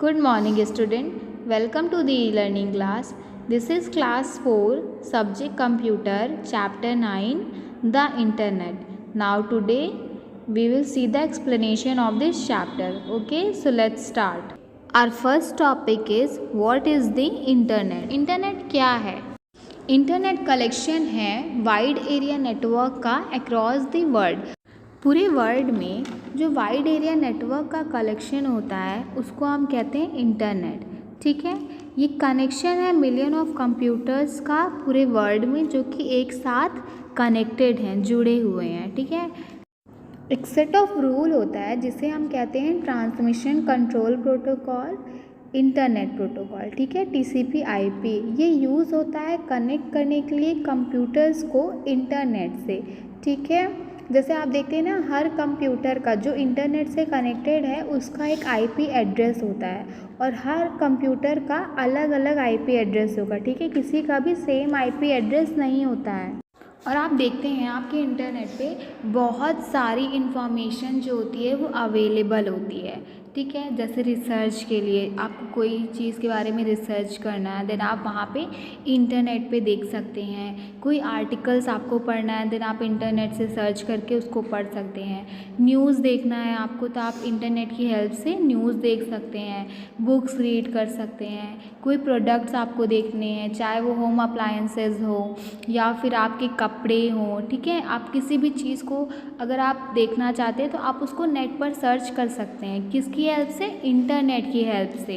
Good morning, student. Welcome to the e-learning class. This is class 4, subject computer, chapter 9, the internet. Now today we will see the explanation of this chapter. Okay, so let's start. Our first topic is what is the internet? Internet क्या है? Internet collection है wide area network का across the world. पूरे world में जो wide area network का collection होता है उसको हम कहते हैं इंटरनेट। ठीक है, ये कनेक्शन है मिलियन ऑफ कंप्यूटर्स का पूरे वर्ल्ड में जो कि एक साथ कनेक्टेड हैं, जुड़े हुए हैं। ठीक है, एक सेट ऑफ रूल होता है जिसे हम कहते हैं transmission control protocol, internet protocol. ठीक है, TCP IP ये यूज़ होता है कनेक्ट करने के लिए कंप्यूटर्स को इंटरनेट से। ठीक है, जैसे आप देखते हैं ना, हर कंप्यूटर का जो इंटरनेट से कनेक्टेड है उसका एक IP एड्रेस होता है और हर कंप्यूटर का अलग अलग IP एड्रेस होगा। ठीक है, किसी का भी सेम IP एड्रेस नहीं होता है। और आप देखते हैं आपके इंटरनेट पे बहुत सारी इन्फॉर्मेशन जो होती है वो अवेलेबल होती है। ठीक है, जैसे रिसर्च के लिए आपको कोई चीज़ के बारे में रिसर्च करना है, देन आप वहाँ पे इंटरनेट पे देख सकते हैं। कोई आर्टिकल्स आपको पढ़ना है, देन आप इंटरनेट से सर्च करके उसको पढ़ सकते हैं। न्यूज़ देखना है आपको तो आप इंटरनेट की हेल्प से न्यूज़ देख सकते हैं, बुक्स रीड कर सकते हैं। कोई प्रोडक्ट्स आपको देखने हैं, चाहे वो होम अप्लायंसेस हो या फिर आपके कपड़े हों। ठीक है, आप किसी भी चीज़ को अगर आप देखना चाहते हैं तो आप उसको नेट पर सर्च कर सकते हैं। किसकी हेल्प से? इंटरनेट की हेल्प से।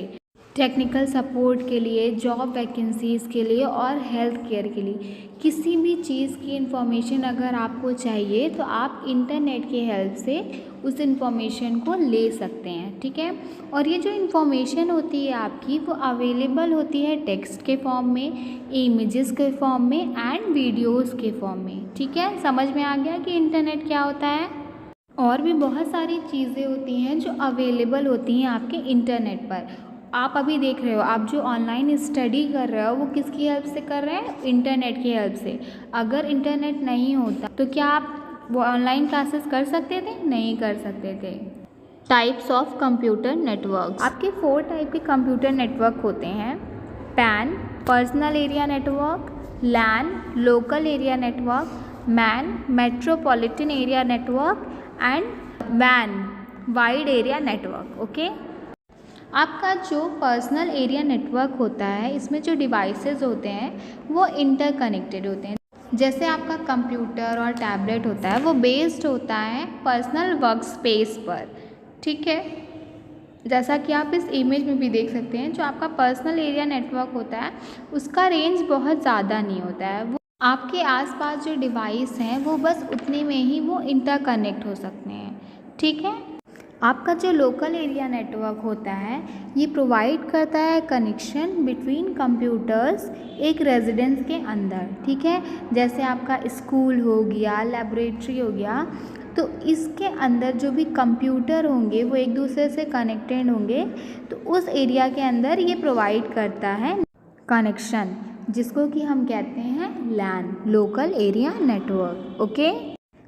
टेक्निकल सपोर्ट के लिए, जॉब वैकेंसीज़ के लिए और हेल्थ केयर के लिए किसी भी चीज़ की इन्फॉर्मेशन अगर आपको चाहिए तो आप इंटरनेट की हेल्प से उस इन्फॉर्मेशन को ले सकते हैं। ठीक है, और ये जो इन्फॉर्मेशन होती है आपकी वो अवेलेबल होती है टेक्स्ट के फॉर्म में, इमेजेस के फॉर्म में एंड वीडियोज़ के फॉर्म में। ठीक है, समझ में आ गया कि इंटरनेट क्या होता है। और भी बहुत सारी चीज़ें होती हैं जो अवेलेबल होती हैं आपके इंटरनेट पर। आप अभी देख रहे हो, आप जो ऑनलाइन स्टडी कर रहे हो वो किसकी हेल्प से कर रहे हैं? इंटरनेट की हेल्प से। अगर इंटरनेट नहीं होता तो क्या आप वो ऑनलाइन क्लासेस कर सकते थे? नहीं कर सकते थे। टाइप्स ऑफ कंप्यूटर नेटवर्क, आपके 4 टाइप के कंप्यूटर नेटवर्क होते हैं। PAN, personal area network, LAN, local area network, MAN, metropolitan area network and वैन, वाइड एरिया नेटवर्क। ओके, आपका जो पर्सनल एरिया नेटवर्क होता है इसमें जो डिवाइसेस होते हैं वो इंटरकनेक्टेड होते हैं। जैसे आपका कंप्यूटर और टैबलेट होता है वो बेस्ड होता है पर्सनल वर्क स्पेस पर। ठीक है, जैसा कि आप इस इमेज में भी देख सकते हैं, जो आपका पर्सनल एरिया नेटवर्क होता है उसका रेंज बहुत ज़्यादा नहीं होता है। वो आपके आसपास जो डिवाइस हैं वो बस उतने में ही वो इंटरकनेक्ट हो सकते हैं। ठीक है, आपका जो लोकल एरिया नेटवर्क होता है ये प्रोवाइड करता है कनेक्शन बिटवीन कंप्यूटर्स एक रेजिडेंस के अंदर। ठीक है, जैसे आपका स्कूल हो गया, लेबोरेटरी हो गया, तो इसके अंदर जो भी कंप्यूटर होंगे वो एक दूसरे से कनेक्टेड होंगे, तो उस एरिया के अंदर ये प्रोवाइड करता है कनेक्शन, जिसको कि हम कहते हैं LAN, local area network. Okay,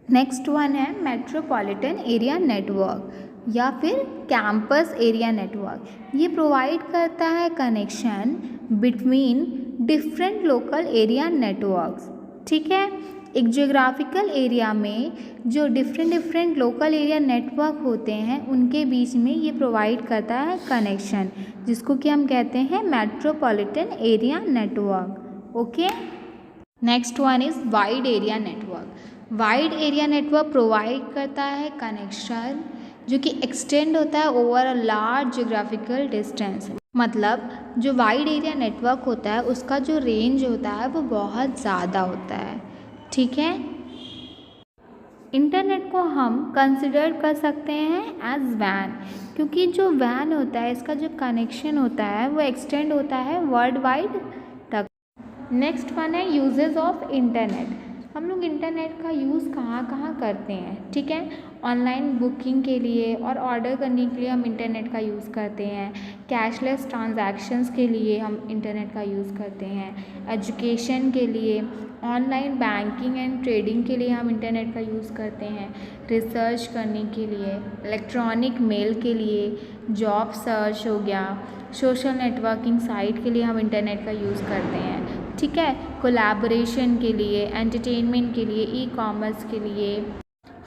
next one है मेट्रोपॉलिटन एरिया नेटवर्क या फिर कैंपस एरिया नेटवर्क। ये प्रोवाइड करता है connection between different local area networks. ठीक है, एक जियोग्राफिकल एरिया में जो डिफरेंट लोकल एरिया नेटवर्क होते हैं उनके बीच में ये प्रोवाइड करता है कनेक्शन, जिसको कि हम कहते हैं metropolitan area network. Okay, next one is wide area network. Wide area network provide करता है कनेक्शन जो कि एक्सटेंड होता है over a large geographical distance. मतलब जो वाइड एरिया नेटवर्क होता है उसका जो रेंज होता है वो बहुत ज़्यादा होता है। ठीक है, इंटरनेट को हम कंसिडर कर सकते हैं एज वैन, क्योंकि जो वैन होता है इसका जो कनेक्शन होता है वो एक्सटेंड होता है वर्ल्ड वाइड तक। नेक्स्ट वन है यूजेस ऑफ इंटरनेट। हम लोग इंटरनेट का यूज़ कहाँ कहाँ करते हैं, ठीक है। ऑनलाइन बुकिंग के लिए और ऑर्डर करने के लिए हम इंटरनेट का यूज़ करते हैं। कैशलेस ट्रांजैक्शंस के लिए हम इंटरनेट का यूज़ करते हैं। एजुकेशन के लिए, ऑनलाइन बैंकिंग एंड ट्रेडिंग के लिए हम इंटरनेट का यूज़ करते हैं। रिसर्च करने के लिए, इलेक्ट्रॉनिक मेल के लिए, जॉब सर्च हो गया, सोशल नेटवर्किंग साइट के लिए हम इंटरनेट का यूज़ करते हैं, ठीक है। कोलैबोरेशन के लिए, एंटरटेनमेंट के लिए, ई कॉमर्स के लिए,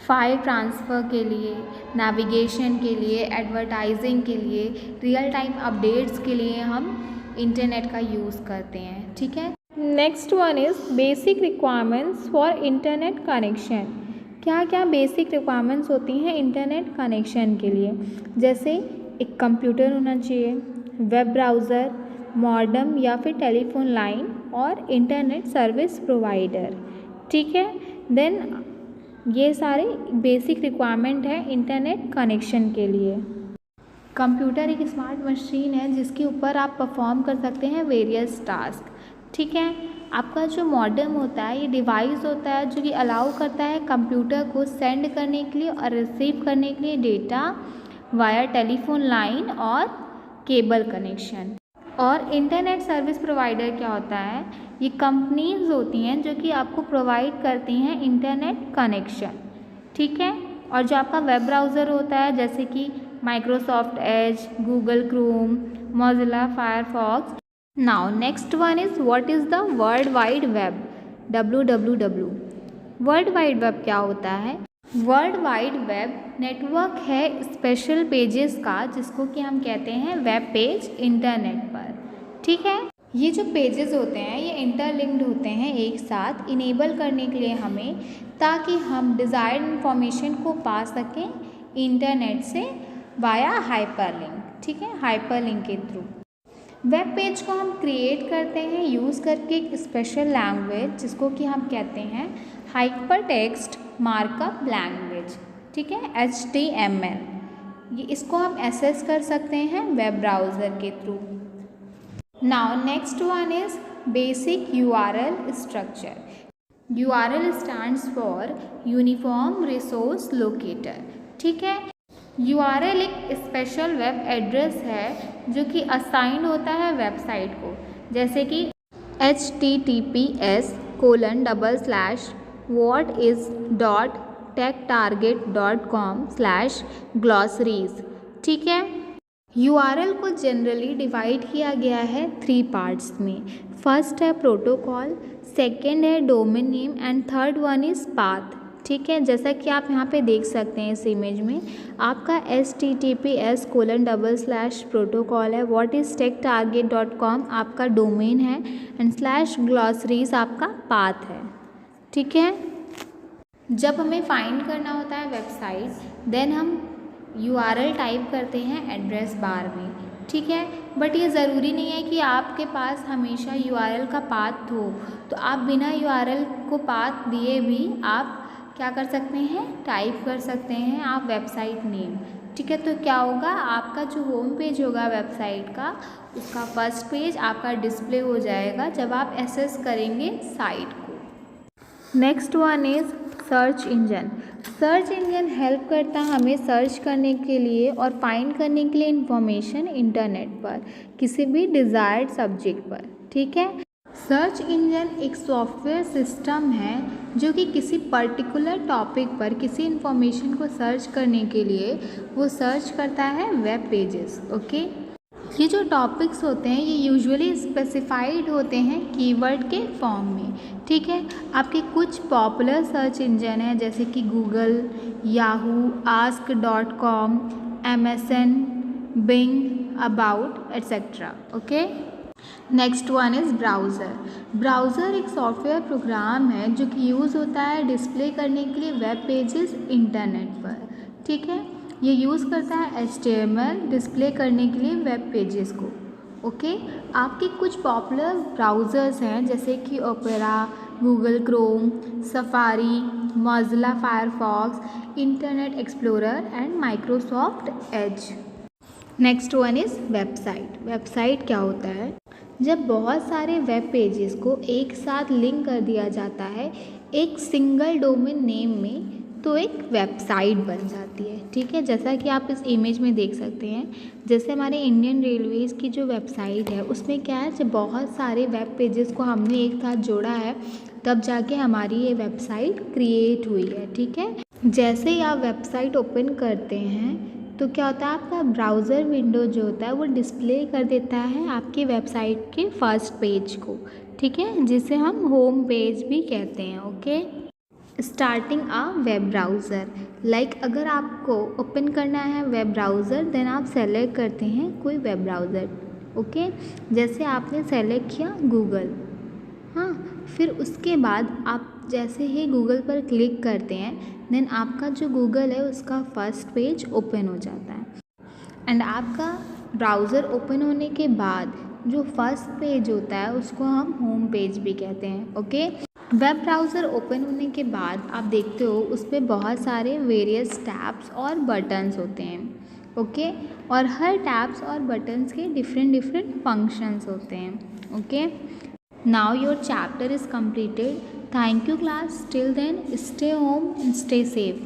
फाइल ट्रांसफ़र के लिए, नेविगेशन के लिए, एडवर्टाइजिंग के लिए, रियल टाइम अपडेट्स के लिए हम इंटरनेट का यूज़ करते हैं, ठीक है। Next one is basic requirements for internet connection. क्या क्या बेसिक रिक्वायरमेंट्स होती हैं इंटरनेट कनेक्शन के लिए? जैसे एक कंप्यूटर होना चाहिए, वेब ब्राउज़र, मॉडेम या फिर टेलीफोन लाइन और इंटरनेट सर्विस प्रोवाइडर, ठीक है। देन ये सारे बेसिक रिक्वायरमेंट है इंटरनेट कनेक्शन के लिए। कंप्यूटर एक स्मार्ट मशीन है जिसके ऊपर आप परफॉर्म कर सकते हैं वेरियस टास्क, ठीक है। आपका जो मॉडेम होता है ये डिवाइस होता है जो कि अलाउ करता है कंप्यूटर को सेंड करने के लिए और रिसीव करने के लिए डेटा वाया टेलीफोन लाइन और केबल कनेक्शन। और इंटरनेट सर्विस प्रोवाइडर क्या होता है? ये कंपनीज होती हैं जो कि आपको प्रोवाइड करती हैं इंटरनेट कनेक्शन, ठीक है। और जो आपका वेब ब्राउज़र होता है जैसे कि Microsoft Edge, Google Chrome, Mozilla Firefox. Now next one is what is the world wide web, WWW। World wide web क्या होता है? वर्ल्ड वाइड वेब नेटवर्क है स्पेशल पेजेस का जिसको कि हम कहते हैं वेब पेज इंटरनेट पर, ठीक है। ये जो पेजेस होते हैं ये इंटरलिंक्ड होते हैं एक साथ इनेबल करने के लिए हमें, ताकि हम डिज़ायर्ड इंफॉर्मेशन को पा सकें इंटरनेट से वाया हाइपरलिंक, ठीक है, हाइपरलिंक के थ्रू। वेब पेज को हम क्रिएट करते हैं यूज़ करके एक स्पेशल लैंग्वेज जिसको कि हम कहते हैं हाइपर टेक्स्ट मार्कअप लैंग्वेज, ठीक है, HTML। ये इसको हम एक्सेस कर सकते हैं वेब ब्राउज़र के through. Now next one is basic URL structure. URL stands for uniform resource locator, ठीक है। URL एक स्पेशल वेब एड्रेस है जो कि असाइन होता है वेबसाइट को, जैसे कि https://whatis.techtarget.com/glossaries, ठीक है। URL को जनरली डिवाइड किया गया है 3 पार्ट्स में। फर्स्ट है प्रोटोकॉल, सेकेंड है domain name and third one is path, ठीक है। जैसा कि आप यहाँ पे देख सकते हैं इस इमेज में, आपका https://प्रोटोकॉल है, whatis.techtarget.com आपका डोमेन है एंड /glossaries आपका पाथ है, ठीक है। जब हमें फाइंड करना होता है वेबसाइट देन हम URL टाइप करते हैं एड्रेस बार में, ठीक है। बट ये ज़रूरी नहीं है कि आपके पास हमेशा URL का पाथ हो, तो आप बिना URL को पाथ दिए भी आप क्या कर सकते हैं, टाइप कर सकते हैं आप वेबसाइट नेम, ठीक है। तो क्या होगा, आपका जो होम पेज होगा वेबसाइट का उसका फर्स्ट पेज आपका डिस्प्ले हो जाएगा जब आप एक्सेस करेंगे साइट को। Next one is search engine. Search engine help करता है हमें सर्च करने के लिए और फाइंड करने के लिए इंफॉर्मेशन इंटरनेट पर किसी भी डिज़ायर्ड सब्जेक्ट पर, ठीक है। सर्च इंजन एक सॉफ्टवेयर सिस्टम है जो कि किसी पर्टिकुलर टॉपिक पर किसी इंफॉर्मेशन को सर्च करने के लिए वो सर्च करता है वेब पेजेस, ओके। ये जो टॉपिक्स होते हैं ये यूजुअली स्पेसिफाइड होते हैं कीवर्ड के फॉर्म में, ठीक है। आपके कुछ पॉपुलर सर्च इंजन हैं जैसे कि Google, Yahoo, ask.com, MSN, Bing, About etcetera, okay. Next one is browser. Browser एक सॉफ्टवेयर प्रोग्राम है जो कि यूज़ होता है डिस्प्ले करने के लिए वेब पेजेस इंटरनेट पर, ठीक है। ये यूज़ करता है HTML डिस्प्ले करने के लिए वेब पेजेस को, ओके। आपके कुछ पॉपुलर ब्राउज़र्स हैं जैसे कि opera, Google Chrome, safari, Mozilla Firefox, internet explorer and Microsoft Edge. Next one is website. Website क्या होता है? जब बहुत सारे वेब पेजेस को एक साथ लिंक कर दिया जाता है एक सिंगल डोमेन नेम में तो एक वेबसाइट बन जाती है, ठीक है। जैसा कि आप इस इमेज में देख सकते हैं, जैसे हमारे इंडियन रेलवेज़ की जो वेबसाइट है उसमें क्या है, जब बहुत सारे वेब पेजेस को हमने एक साथ जोड़ा है तब जाके हमारी ये वेबसाइट क्रिएट हुई है, ठीक है। जैसे ही आप वेबसाइट ओपन करते हैं तो क्या होता है, आपका ब्राउज़र विंडो जो होता है वो डिस्प्ले कर देता है आपकी वेबसाइट के फर्स्ट पेज को, ठीक है, जिसे हम होम पेज भी कहते हैं। Okay, starting a web browser, like अगर आपको ओपन करना है वेब ब्राउज़र देन आप सेलेक्ट करते हैं कोई वेब ब्राउज़र। ओके, जैसे आपने सेलेक्ट किया गूगल, हाँ, फिर उसके बाद आप जैसे ही गूगल पर क्लिक करते हैं देन आपका जो गूगल है उसका फर्स्ट पेज ओपन हो जाता है। एंड आपका ब्राउज़र ओपन होने के बाद जो फर्स्ट पेज होता है उसको हम होम पेज भी कहते हैं। ओके, वेब ब्राउज़र ओपन होने के बाद आप देखते हो उस पर बहुत सारे वेरियस टैब्स और बटन्स होते हैं। ओके, और हर टैब्स और बटन्स के डिफरेंट फंक्शंस होते हैं। Okay, now your chapter is completed. Thank you class. Till then, stay home and stay safe.